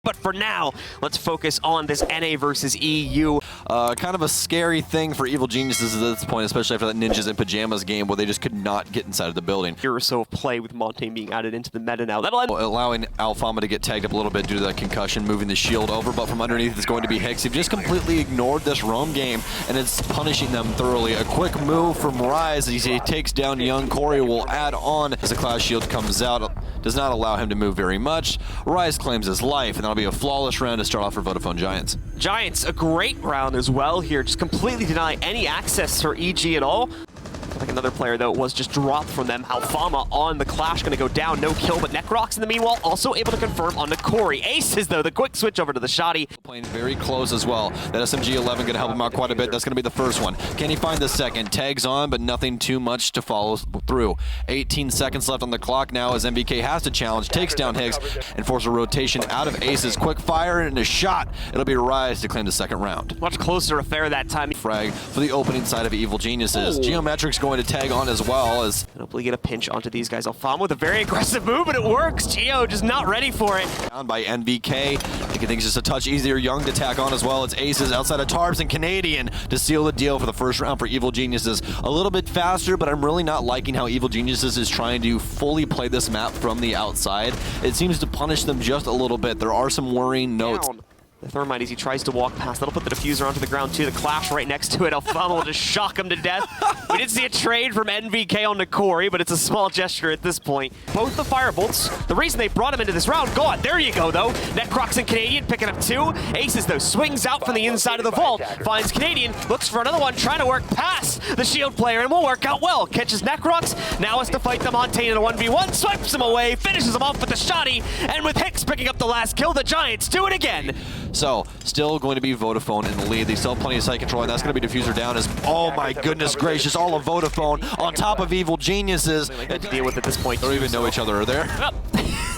But for now, let's focus on this NA versus EU. Kind of a scary thing for Evil Geniuses at this point, especially after that Ninjas in Pajamas game where they just could not get inside of the building. Year or so of play with Montaigne being added into the meta now. That'll end. Allowing Alfama to get tagged up a little bit due to that concussion, moving the shield over, but from underneath is going to be Hicks. They've just completely ignored this roam game, and it's punishing them thoroughly. A quick move from Rise as he takes down Young. Corey will add on as the Clash Shield comes out. Does not allow him to move very much. Rise claims his life, and that'll be a flawless round to start off for Vodafone Giants. Giants, a great round as well here. Just completely deny any access for EG at all. Like another player, though, was just dropped from them. Alfama on the Clash, going to go down. No kill, but Necrox in the meanwhile also able to confirm onto Corey. Aces, though, the quick switch over to the Shoddy. Playing very close as well. That SMG-11 going to help him out quite a bit. That's going to be the first one. Can he find the second? Tags on, but nothing too much to follow through. 18 seconds left on the clock now as MVK has to challenge. Takes down Hicks and forces a rotation out of Aces. Quick fire and a shot. It'll be Rise to claim the second round. Much closer affair that time. Frag for the opening side of Evil Geniuses. Geometric's going to tag on as well as hopefully get a pinch onto these guys. Alfama with a very aggressive move, but it works. Geo just not ready for it. Down by NVK. I think it's just a touch easier. Young to tack on as well. It's Aces outside of Tarbs and Canadian to seal the deal for the first round for Evil Geniuses. A little bit faster, but I'm really not liking how Evil Geniuses is trying to fully play this map from the outside. It seems to punish them just a little bit. There are some worrying notes. The Thermite, as he tries to walk past, that'll put the diffuser onto the ground too. The Clash right next to it. Alfama will just shock him to death. We did see a trade from NVK onto Corey, but it's a small gesture at this point. Both the Firebolts, the reason they brought him into this round, gone. There you go, though. Necrox and Canadian picking up two. Aces, though, swings out from the inside of the vault. Finds Canadian, looks for another one, trying to work past the shield player, and will work out well. Catches Necrox, now has to fight the Montaigne in a 1v1, swipes him away, finishes him off with the Shoddy, and with Hicks picking up the last kill, the Giants do it again. So, still going to be Vodafone in the lead. They still have plenty of site control, and that's going to be diffuser down as, oh my goodness gracious, all of Vodafone on top of Evil Geniuses. To deal with at this point. They don't even know each other, are there?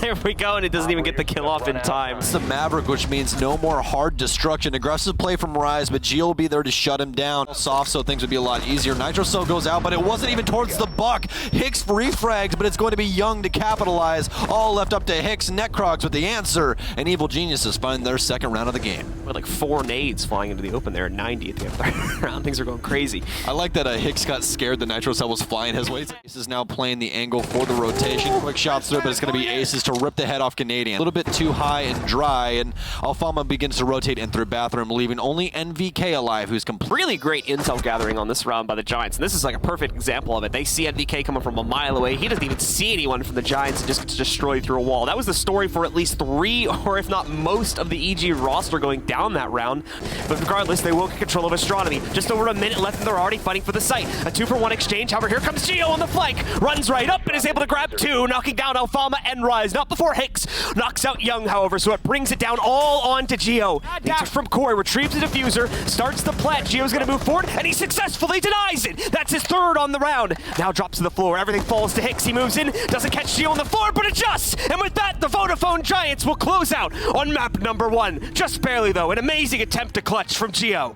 There we go, and it doesn't even get the kill off in time. It's the Maverick, which means no more hard destruction. Aggressive play from Rise, but Geo will be there to shut him down. Soft, so things would be a lot easier. Nitro Cell goes out, but it wasn't even towards the buck. Hicks refrags, but it's going to be Young to capitalize. All left up to Hicks. Necrox with the answer, and Evil Geniuses find their second round of the game. With like 4 nades flying into the open there at 90 at the third round. Things are going crazy. I like that Hicks got scared the Nitro Cell was flying his way. Ace is now playing the angle for the rotation. Quick shots through, but it's going to be Aces to rip the head off Canadian. A little bit too high and dry, and Alfama begins to rotate in through bathroom, leaving only NVK alive, who's really great intel gathering on this round by the Giants. And this is like a perfect example of it. They see NVK coming from a mile away. He doesn't even see anyone from the Giants and just gets destroyed through a wall. That was the story for at least 3, or if not most, of the EG roster going down that round. But regardless, they will get control of Astronomy. Just over a minute left, and they're already fighting for the site. A 2-for-1 exchange. However, here comes Geo on the flank. Runs right up and is able to grab 2, knocking down Alfama and Rise. Not before Hicks knocks out Young, however, so it brings it down all onto Geo. Dash from Corey, retrieves the diffuser, starts the plant. Geo's going to move forward, and he successfully denies it. That's his 3rd on the round. Now drops to the floor. Everything falls to Hicks. He moves in, doesn't catch Geo on the floor, but adjusts. And with that, the Vodafone Giants will close out on map number 1. Just barely, though. An amazing attempt to clutch from Geo.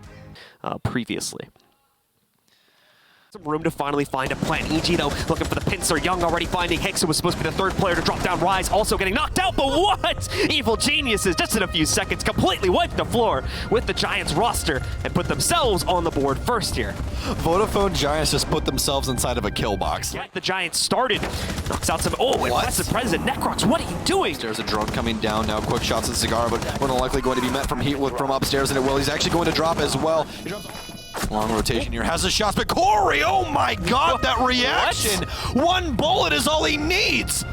Previously. Some room to finally find a plant. EG, though, looking for the pincer. Young already finding Hicks, who was supposed to be the 3rd player to drop down. Rise also getting knocked out, but what? Evil Geniuses, just in a few seconds, completely wiped the floor with the Giants roster and put themselves on the board first here. Vodafone Giants just put themselves inside of a kill box. Yeah, the Giants started. Knocks out some, impressive President. Necrox, what are you doing? There's a drone coming down now. Quick shots at Cigar, but more than likely going to be met from Heatwood from upstairs, and it will. He's actually going to drop as well. Long rotation here, has the shots, but Corey, oh my god, that reaction! What? 1 bullet is all he needs!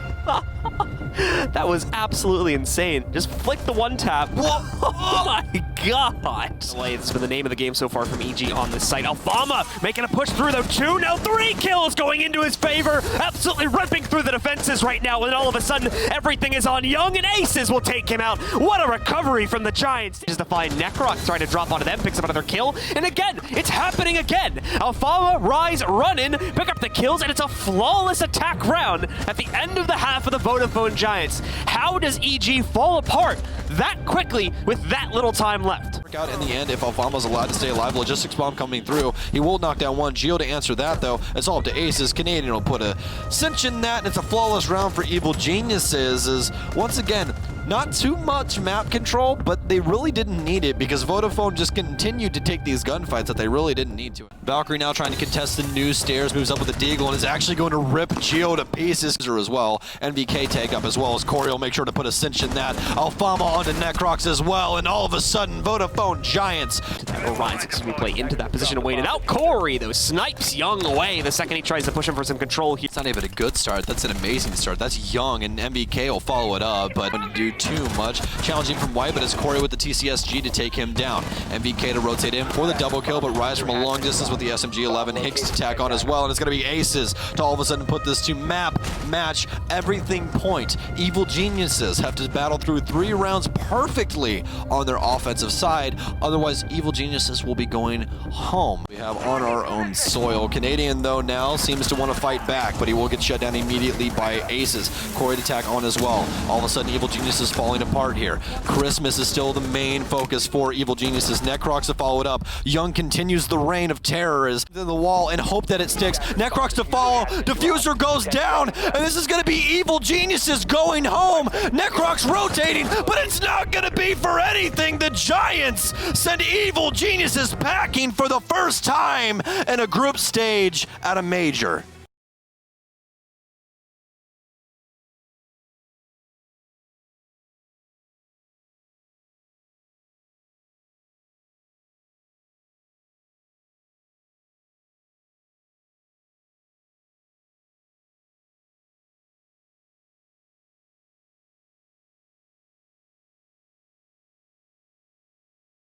That was absolutely insane. Just flick the 1-tap. Oh my god! It's been the name of the game so far from EG on this site. Alfama making a push through, though. 2, now 3 kills going into his favor. Absolutely ripping through the defenses right now, and all of a sudden, everything is on Young, and Aces will take him out. What a recovery from the Giants. Just to find Necrox trying to drop onto them, picks up another kill, and again, it's happening again. Alfama, Rise, run in, pick up the kills, and it's a flawless attack round at the end of the half of the Vodafone Giants. How does EG fall apart that quickly with that little time left? Work out in the end if Alfama's allowed to stay alive. Logistics bomb coming through. He will knock down 1. Geo to answer that, though. It's all up to Aces. Canadian will put a cinch in that, and it's a flawless round for Evil Geniuses. As once again, Not too much map control, but they really didn't need it because Vodafone just continued to take these gunfights that they really didn't need to. Valkyrie now trying to contest the new stairs, moves up with the Deagle and is actually going to rip Geo to pieces as well. NVK take up as well as Corey will make sure to put a cinch in that. Alfama onto Necrox as well, and all of a sudden Vodafone Giants. Orion play into that position and waited out. Corey, though, snipes Young away the second he tries to push him for some control here. It's not even a good start, that's an amazing start. That's Young, and MVK will follow it up, but going to do too much. Challenging from White, but it's Corey with the TCSG to take him down. MVK to rotate in for the double kill, but Rise from a long distance with the SMG-11. Hicks to tack on as well, and it's going to be Aces to all of a sudden put this to map, match, everything point. Evil Geniuses have to battle through 3 rounds perfectly on their offensive side, otherwise Evil Geniuses will be going home. We have on our own soil. Canadian, though, now seems to want to fight back, but he will get shut down immediately by Aces. Corey to tack on as well. All of a sudden, Evil Geniuses falling apart here. Christmas is still the main focus for Evil Geniuses. Necrox to follow it up. Young continues the reign of terror in the wall and hope that it sticks. Necrox to follow. Diffuser goes down, and this is going to be Evil Geniuses going home. Necrox rotating, but it's not going to be for anything. The Giants send Evil Geniuses packing for the first time in a group stage at a major.